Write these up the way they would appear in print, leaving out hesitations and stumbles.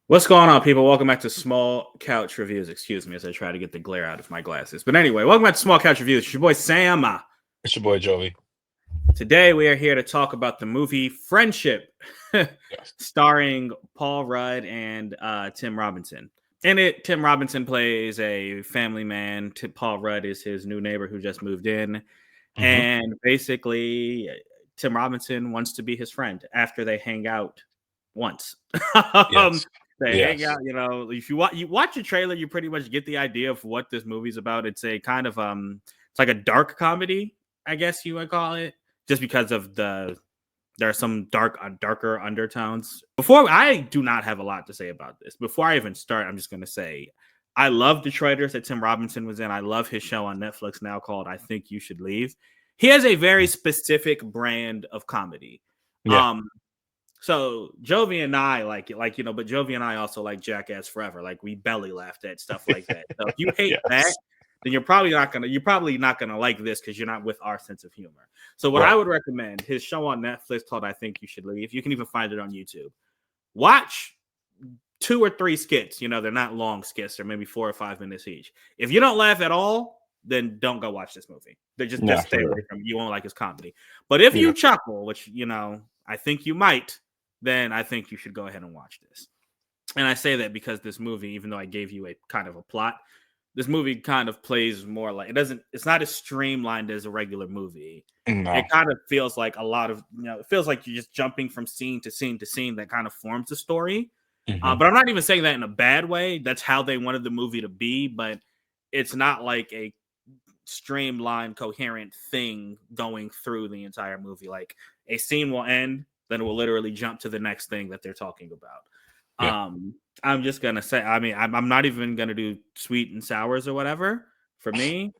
What's going on, people? Welcome back to Small Couch Reviews. Excuse me as I try to get the glare out of my glasses. But anyway, welcome back to Small Couch Reviews. It's your boy Sam. It's your boy Joey. Today we are here to talk about the movie Friendship, Yes. starring Paul Rudd and Tim Robinson. In it, Tim Robinson plays a family man. Paul Rudd is his new neighbor who just moved in. And basically, Tim Robinson wants to be his friend after they hang out once. Yes. They hang Yes. out, if you watch a trailer, you pretty much get the idea of what this movie's about. It's a kind of it's like a dark comedy, I guess you would call it, just because of there are some darker undertones. Before, I do not have a lot to say about this. Before I even start, I'm just gonna say I love Detroiters that Tim Robinson was in. I love his show on Netflix now called I Think You Should Leave. He has a very specific brand of comedy. Yeah. So Jovi and I like it, but Jovi and I also like Jackass Forever. Like, we belly laughed at stuff like that. So if you hate that, Yes. then you're probably not gonna like this because you're not with our sense of humor. So what Right. I would recommend, his show on Netflix called I Think You Should Leave. You can even find it on YouTube. Watch 2 or 3 skits. They're not long skits. They're maybe 4 or 5 minutes each. If you don't laugh at all, then don't go watch this movie. They're just Nah, stay for away real. from it. You won't like his comedy. But if you Yeah. chuckle, which I think you might, then I think you should go ahead and watch this. And I say that because this movie, even though I gave you a kind of a plot, this movie kind of plays more like it's not as streamlined as a regular movie. No. It kind of feels like a lot of, it feels like you're just jumping from scene to scene to scene that kind of forms the story. Mhm. But I'm not even saying that in a bad way. That's how they wanted the movie to be, but it's not like a streamlined, coherent thing going through the entire movie. Like, a scene will end, then it will literally jump to the next thing that they're talking about. Yeah. I'm just gonna say, I'm not even gonna do sweet and sours or whatever. For me,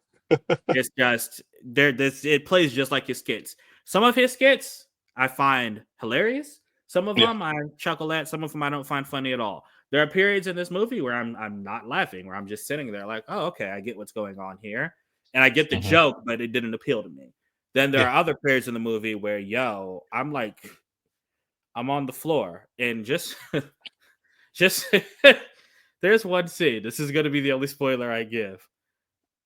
it's just it plays just like his skits. Some of his skits I find hilarious. Some of Yeah. them I chuckle at. Some of them I don't find funny at all. There are periods in this movie where I'm not laughing, where I'm just sitting there like, oh, okay, I get what's going on here, and I get the Mhm. joke, but it didn't appeal to me. Then there Yeah. are other periods in the movie where, I'm like, I'm on the floor and just there's one scene. This is gonna be the only spoiler I give.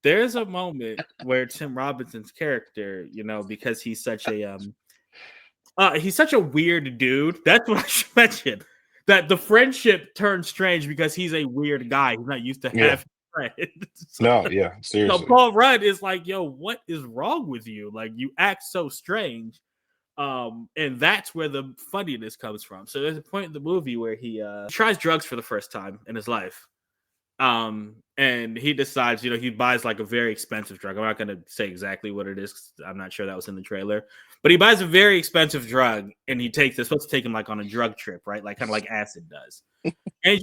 There's a moment where Tim Robinson's character, because he's such a weird dude. That's what I should mention. That the friendship turns strange because he's a weird guy. He's not used to Yeah. having friends. No. Yeah. So Seriously. Paul Rudd is like, yo, what is wrong with you? Like, you act so strange. And that's where the funniness comes from. So there's a point in the movie where he tries drugs for the first time in his life. And he decides, he buys like a very expensive drug. I'm not going to say exactly what it is, 'cause I'm not sure that was in the trailer, but he buys a very expensive drug and it's supposed to take him like on a drug trip, right? Like, kind of like acid does. And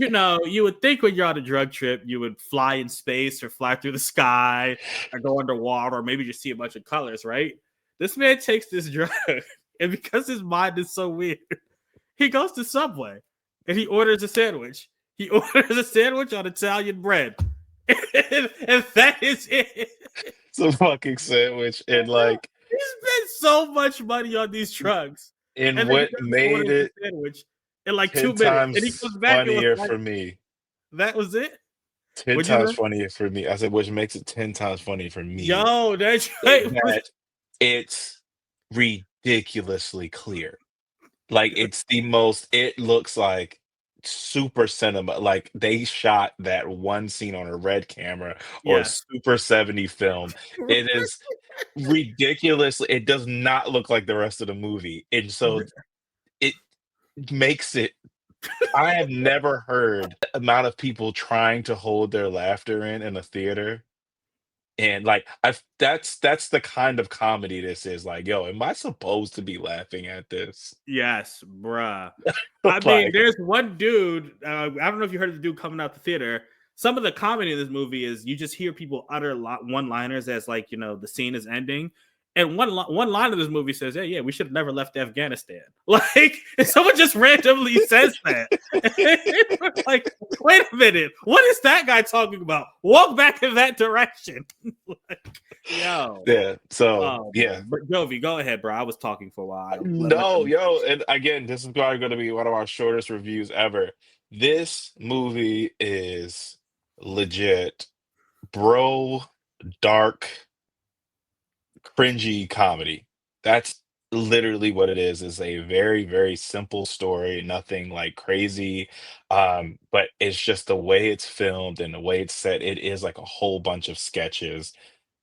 you would think when you're on a drug trip, you would fly in space or fly through the sky or go underwater or maybe just see a bunch of colors, right? This man takes this drug, and because his mind is so weird, he goes to Subway and he orders a sandwich. He orders a sandwich on Italian bread. And that is it. It's a fucking sandwich, and like, He spent so much money on these drugs. and And then he what goes and made orders it the sandwich in like 2 ten minutes. And he times comes back and was funnier like, for me. that was it? Ten What'd you times say? funnier for me. I said, which makes it 10 times funny for me. Yo, that's Is right. that it's ridiculously clear. Like, it's the most. It looks like super cinema. Like, they shot that one scene on a red camera or a Yes. super 70 film. It is ridiculously. It does not look like the rest of the movie, and so it makes it. I have never heard the amount of people trying to hold their laughter in a theater. And like, that's the kind of comedy this is. Like, yo, am I supposed to be laughing at this? Yes, bruh. I mean, Like, there's one dude. I don't know if you heard of the dude coming out the theater. Some of the comedy in this movie is you just hear people utter one-liners as, like, the scene is ending, And one line of this movie says, yeah, we should have never left Afghanistan. Like, and someone just randomly says that. Like, wait a minute. What is that guy talking about? Walk back in that direction. Like, yo. Yeah. So, yeah. But Jovi, go ahead, bro. I was talking for a while. And again, this is probably going to be one of our shortest reviews ever. This movie is legit, bro, dark, cringy comedy. That's literally what it is a very, very simple story, nothing like crazy. But it's just the way it's filmed and the way it's set. It is like a whole bunch of sketches,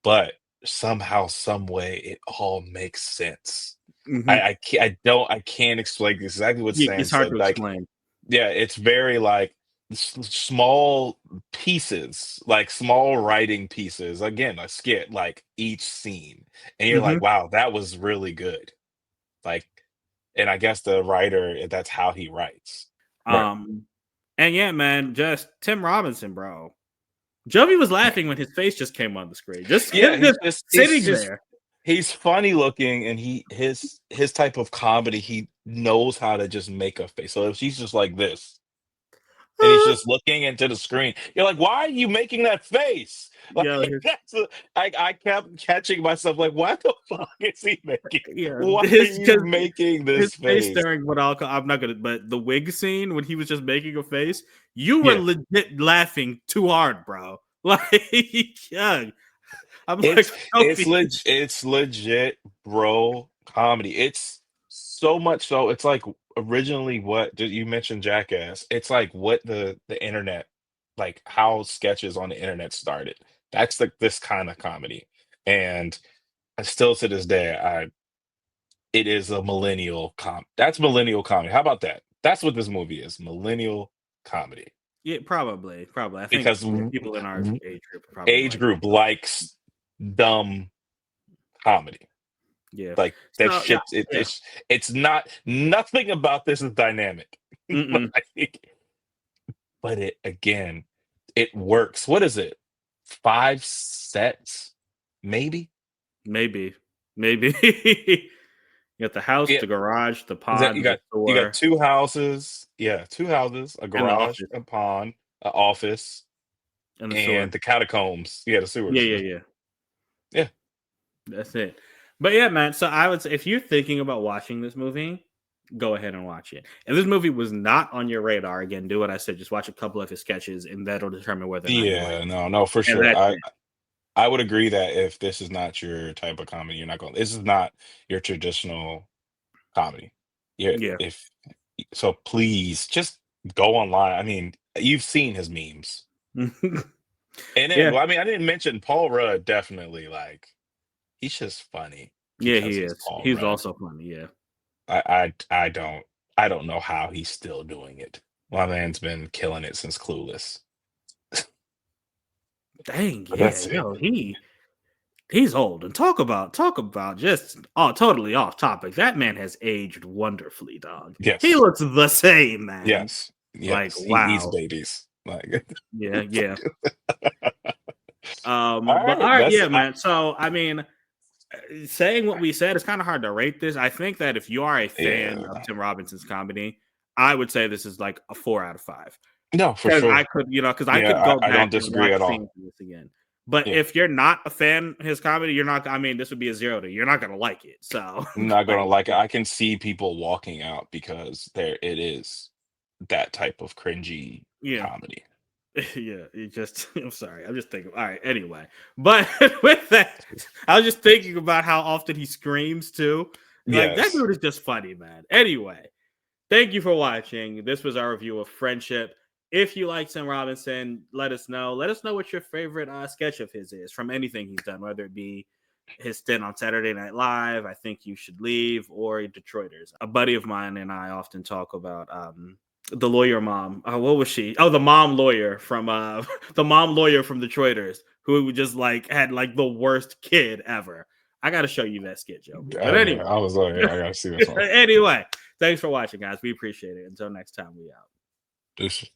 but somehow, some way, it all makes sense. Mhm. I can't explain exactly what Sam It's hard said. to Like, explain. yeah, it's very like small pieces, like small writing pieces. Again, a skit, like each scene, and you're Mhm. like, wow, that was really good. Like, and I guess the writer, that's how he writes. Right. And yeah, man, just Tim Robinson, bro. Jovi was laughing when his face just came on the screen. Just Yeah, him he's just he's sitting just there. he's funny looking, and his type of comedy, he knows how to just make a face. So if she's just like this, and he's just looking into the screen, you're like, why are you making that face? Like, Yo, I kept catching myself like, what the fuck is he making? yeah, Why are you making his this face face? during what I'm not gonna, but the wig scene when he was just making a face, you were Yeah. legit laughing too hard, bro. Like, yeah. I'm It's like, it's legit, bro, comedy. It's so much so. It's like originally what you mentioned, Jackass. It's like what the internet, like how sketches on the internet started. That's like this kind of comedy, and I still to this day, it is a millennial That's millennial comedy. How about that? That's what this movie is. Millennial comedy. yeah, probably. I think Because people in our age group probably age group likes dumb comedy. Yeah, Like that so, shit. It's not, nothing about this is dynamic. Like, but it again, it works. What is it? 5 sets, maybe. Maybe. You got the house, Yeah, the garage, the pond, you the store, got 2 houses. Yeah, 2 houses, a and the garage, office, a pond, an office, and the sewer. and the catacombs. Yeah, the sewers. Yeah. Yeah. That's it. But yeah, man. So I would say if you're thinking about watching this movie, go ahead and watch it. If this movie was not on your radar, again, do what I said. Just watch a couple of his sketches, and that'll determine whether or not you like Yeah, it. no, for And sure. that's it. I would agree that if this is not your type of comedy, you're not going. This is not your traditional comedy. Yeah, Yeah. if so, please just go online. I mean, you've seen his memes, and then, Yeah. well, I mean, I didn't mention Paul Rudd. Definitely, like, he's just funny Yeah, because he he's is. Paul He's Rudd. also funny. Yeah. I don't know how he's still doing it. My man's been killing it since Clueless. Dang. But Yeah. that's it. Yo, he's old. And talk about just totally off topic. That man has aged wonderfully, dog. Yes. He looks the same, man. Yes. Like, He eats wow. babies. Like, Yeah. all But all right, right, yeah, man. So I mean, saying what we said, it's kind of hard to rate this. I think that if you are a fan Yeah. of Tim Robinson's comedy, I would say this is like a 4 out of 5. No, for sure. I could, because I Yeah, could go I don't back and disagree watch at all. scenes of this again. But Yeah. if you're not a fan of his comedy, you're not. I mean, this would be a 0 to you. You're not gonna like it. So I'm not gonna like it. I can see people walking out because it is that type of cringy yeah, comedy. yeah. I'm sorry. I'm just thinking. All right. Anyway, but with that, I was just thinking about how often he screams too. Like, that Yes. dude is just funny, man. Anyway, thank you for watching. This was our review of Friendship. If you like Tim Robinson, let us know. Let us know what your favorite sketch of his is from anything he's done, whether it be his stint on Saturday Night Live, I Think You Should Leave, or Detroiters. A buddy of mine and I often talk about the lawyer mom. What was she? Oh, the mom lawyer from Detroiters, who just like had like the worst kid ever. I got to show you that skit, Joe. But anyway, I was like, I gotta see this one. Anyway, thanks for watching, guys. We appreciate it. Until next time, we out. Deuces.